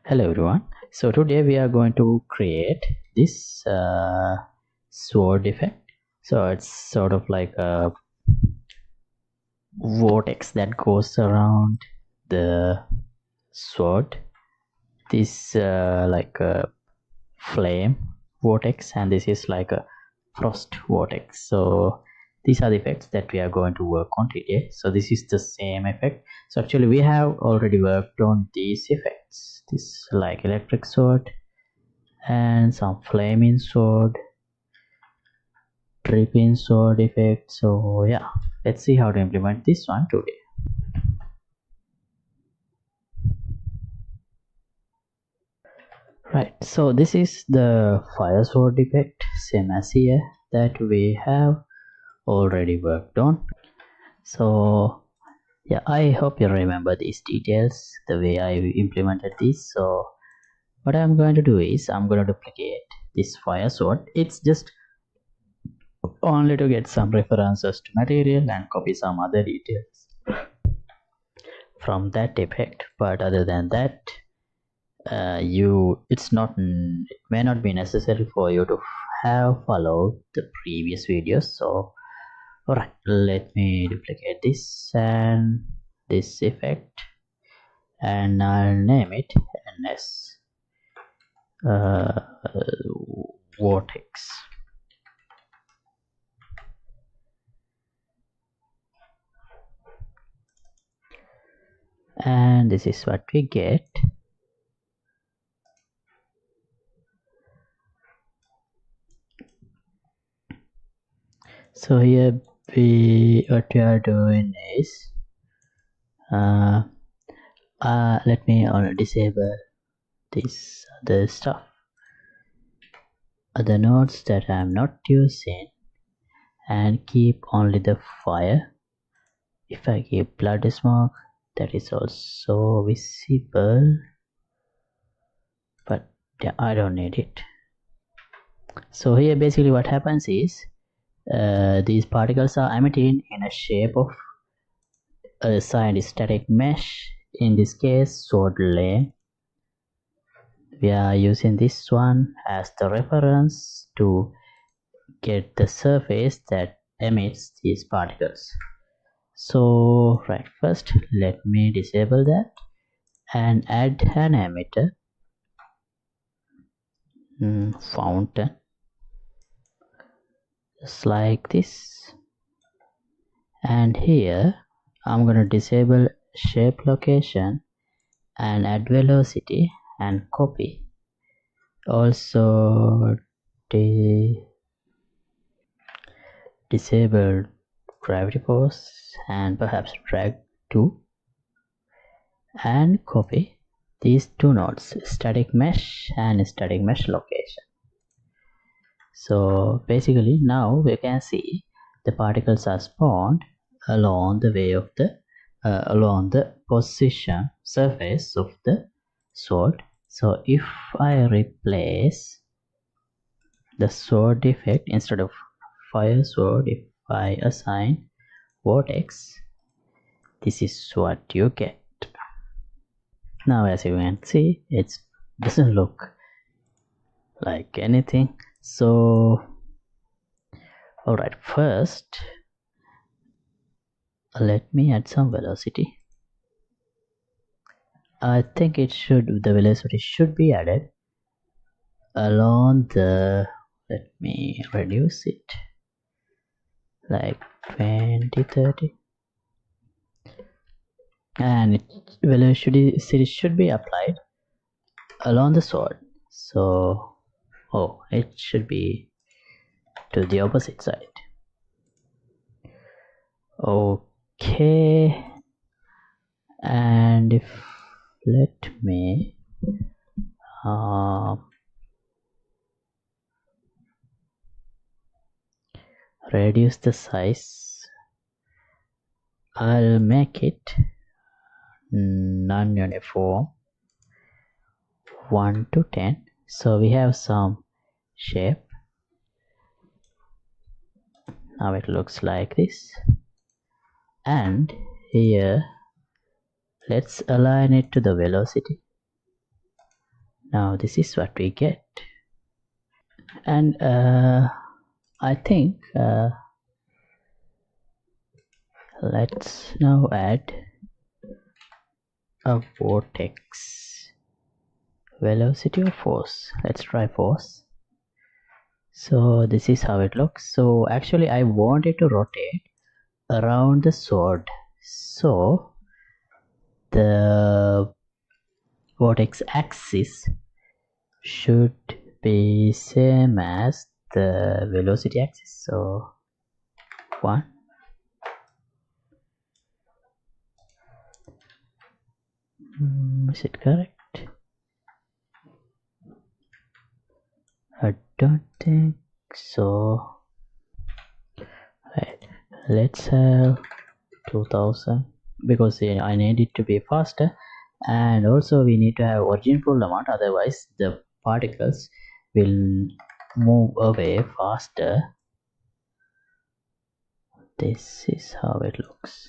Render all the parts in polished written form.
Hello everyone. So today we are going to create this sword effect. So it's sort of like a vortex that goes around the sword. This like a flame vortex, and this is like a frost vortex. So these are the effects that we are going to work on today. So this is the same effect. So actually we have already worked on these effects. This like electric sword and some flaming sword, dripping sword effect. So yeah, let's see how to implement this one today. Right, so this is the fire sword effect, same as here, that we have already worked on. So yeah, I hope you remember these details, the way I implemented this. So what I'm going to do is I'm going to duplicate this fire sword. It's just only to get some references to material and copy some other details from that effect, but other than that it may not be necessary for you to have followed the previous videos. So alright, let me duplicate this and this effect, and I'll name it ns uh, vortex. And this is what we get. So here what we are doing is let me disable this other stuff, other nodes that I'm not using, and keep only the fire. If I give blood smoke, that is also visible, but yeah, I don't need it. So here basically what happens is these particles are emitting in a shape of a signed static mesh, in this case sword lane. We are using this one as the reference to get the surface that emits these particles. So right, first let me disable that and add an emitter fountain, just like this. And here I'm going to disable shape location and add velocity and copy. Also disable gravity force and perhaps drag to, and copy these two nodes, static mesh and static mesh location. So basically now we can see the particles are spawned along the way of the along the position surface of the sword. So if I replace the sword effect, instead of fire sword, if I assign vortex, this is what you get. Now as you can see, it doesn't look like anything. So alright, first let me add some velocity. I think the velocity should be added along the, let me reduce it like 20-30, and velocity should be applied along the sword. So it should be to the opposite side. Okay, and let me reduce the size. I'll make it non-uniform 1 to 10. So we have some shape. Now it looks like this, and here let's align it to the velocity. Now this is what we get. And I think let's now add a vortex velocity or force. Let's try force. So this is how it looks. So actually I want it to rotate around the sword, so the vortex axis should be same as the velocity axis. So 1, is it correct? I don't think so. Right, let's have 2000 because I need it to be faster, and also we need to have origin full amount, otherwise the particles will move away faster. This is how it looks.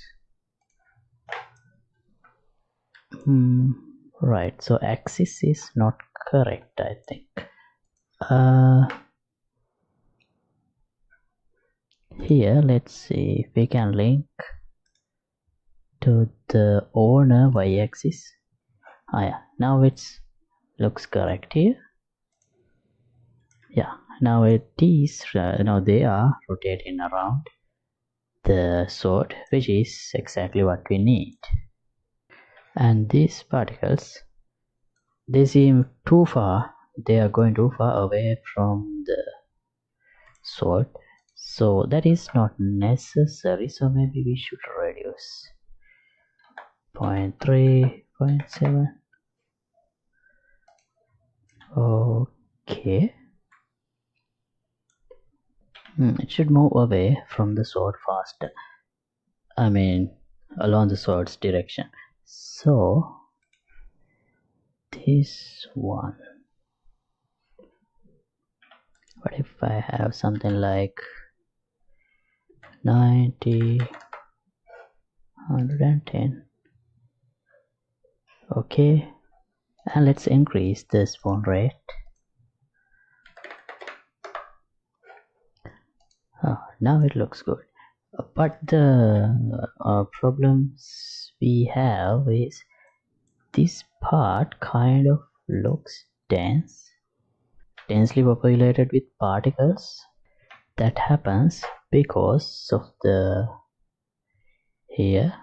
Right, so axis is not correct, I think. Here let's see if we can link to the owner y-axis. Yeah, now it's looks correct here. Yeah, now it is now they are rotating around the sword, which is exactly what we need. And these particles, they seem too far, they are going too far away from the sword, so that is not necessary. So maybe we should reduce 0.3, 0.7. Okay. It should move away from the sword faster, I mean along the sword's direction. So this one, what if I have something like 90, 110? Okay, and let's increase the spawn rate. Now it looks good, but the problems we have is this part kind of looks densely populated with particles. That happens because of the here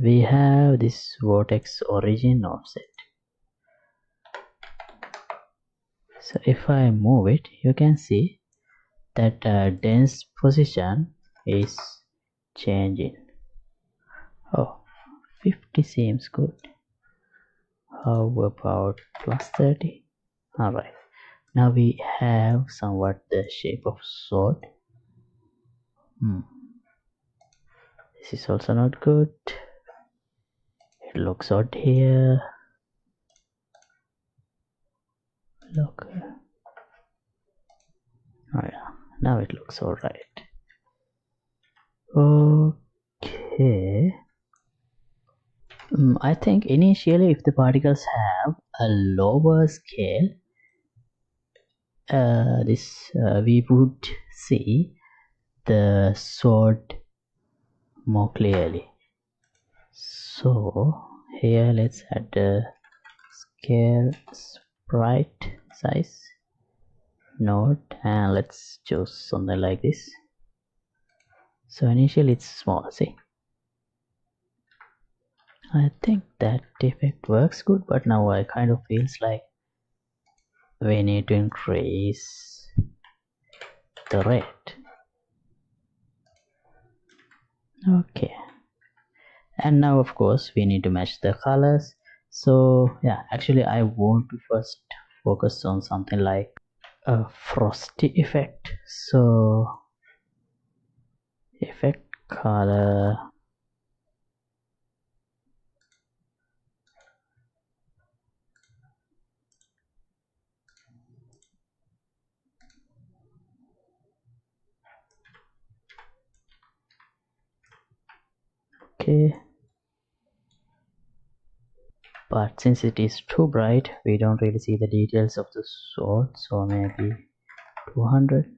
we have this vortex origin offset. So if I move it, you can see that dense position is changing. Oh, 50 seems good. How about plus 30? Alright, now we have somewhat the shape of sword. This is also not good. It looks odd here. Look. Oh yeah, now it looks alright. Okay. I think initially if the particles have a lower scale, we would see the sword more clearly. So here let's add the scale sprite size node, and let's choose something like this. So initially it's small, see. I think that effect works good, but now I kind of feels like we need to increase the rate. Okay, and now of course we need to match the colors. So yeah, actually I want to first focus on something like a frosty effect. So effect color, okay, but since it is too bright we don't really see the details of the sword, so maybe 200.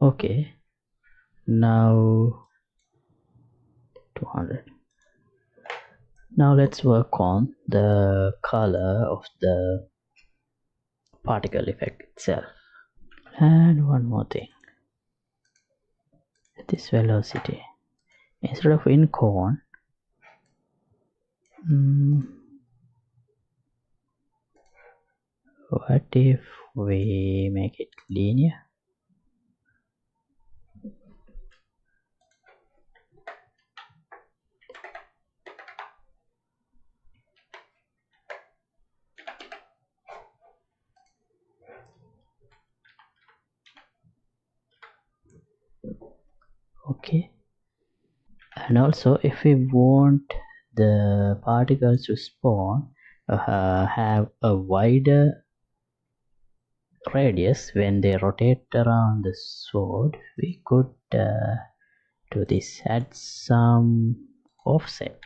Okay, now 200. Now let's work on the color of the particle effect itself. And one more thing, this velocity, instead of in cone, what if we make it linear? Okay, and also if we want the particles to spawn have a wider radius when they rotate around the sword, we could do this, add some offset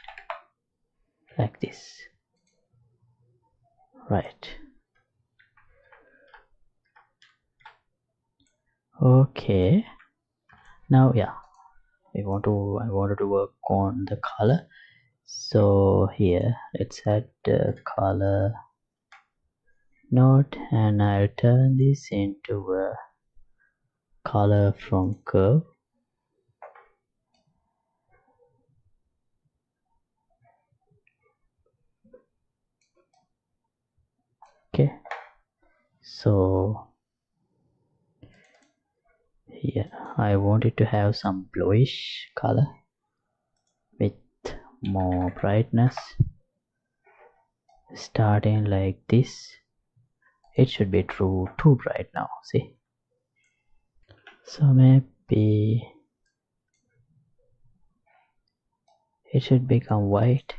like this, right? Okay, now yeah, I wanted to work on the color, so here let's add the color node and I'll turn this into a color from curve. Okay, so here I want it to have some bluish color with more brightness, starting like this. It should be too bright now, see, so maybe it should become white,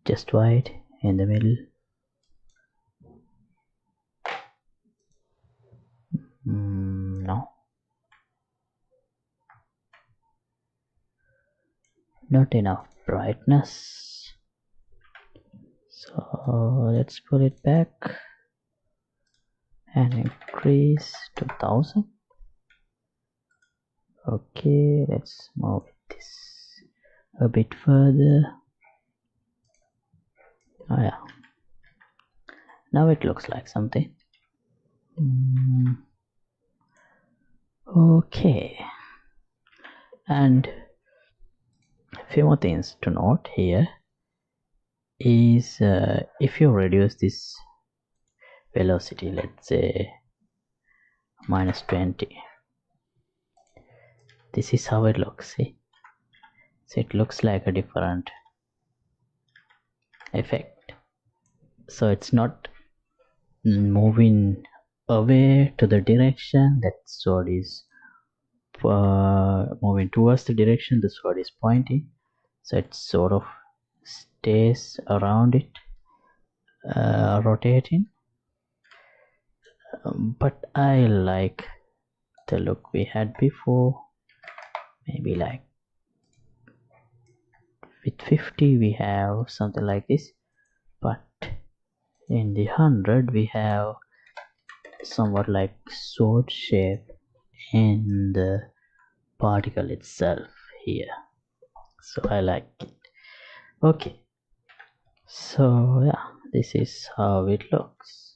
just white in the middle. No, not enough brightness, so let's pull it back and increase to 1000. Okay, let's move this a bit further. Oh yeah, now it looks like something. Okay, and a few more things to note here is if you reduce this velocity, let's say -20, this is how it looks, see, so it looks like a different effect, so it's not moving away to the direction that sword is moving towards the direction the sword is pointing, so it sort of stays around it, rotating. But I like the look we had before, maybe like with 50 we have something like this, but in the 100 we have somewhat like sword shape in the particle itself here, so I like it. Okay, so yeah, this is how it looks.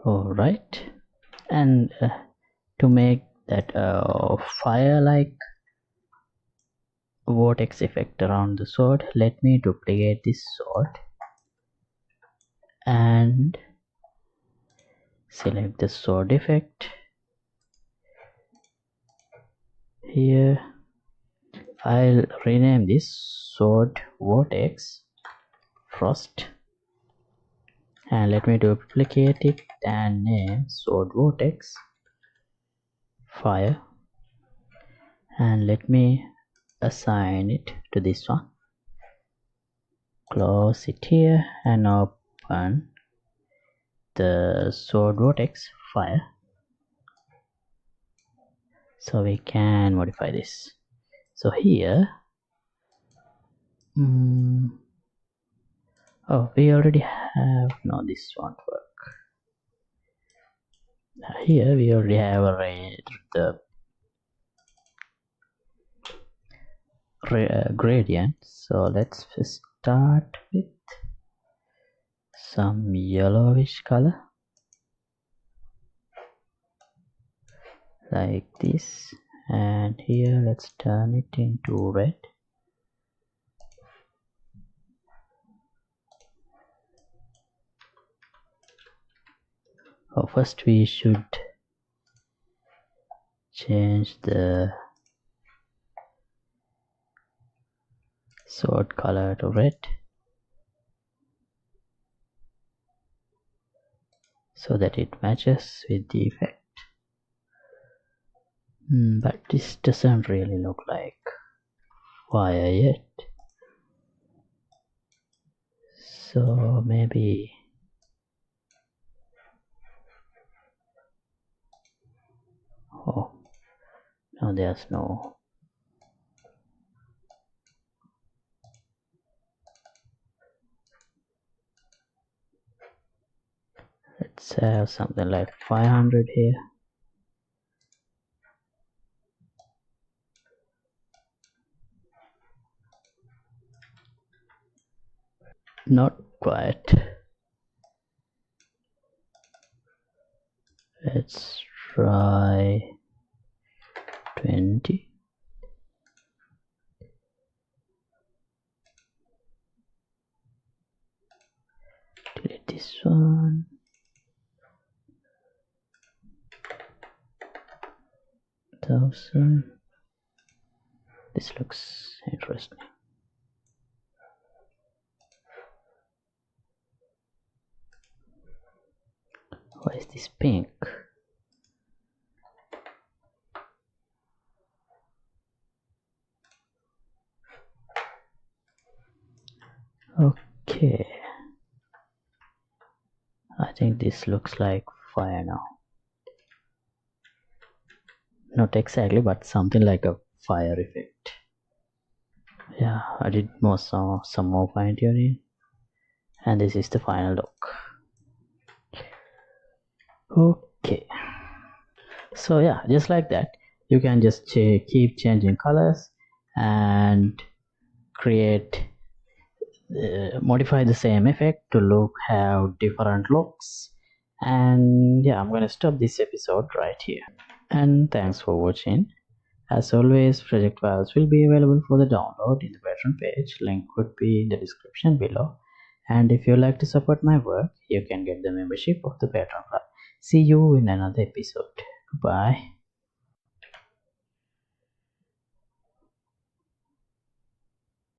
Alright, and to make that fire like vortex effect around the sword, let me duplicate this sword and select the sword effect here. I'll rename this sword vortex frost, and let me duplicate it and name sword vortex fire, and let me assign it to this one. Close it here and open the sword vortex fire. so we can modify this. So here, oh, we already have, no, this won't work. Here we already have the gradient, so let's start with some yellowish color like this, and here let's turn it into red. Oh, first we should change the sword color to red so that it matches with the effect. But this doesn't really look like fire yet, so maybe oh no, there's no. Let's have something like 500 here. Not quite. Let's try 20. Delete this one. This looks interesting. Why is this pink? Okay, I think this looks like fire now. Not exactly, but something like a fire effect. Yeah, I did some more fine tuning, and this is the final look. Okay, so yeah, just like that, you can just keep changing colors and create modify the same effect to have different looks. And yeah, I'm gonna stop this episode right here, and thanks for watching. As always, project files will be available for the download in the Patreon page. Link would be in the description below. And if you like to support my work, you can get the membership of the Patreon club. See you in another episode. Goodbye.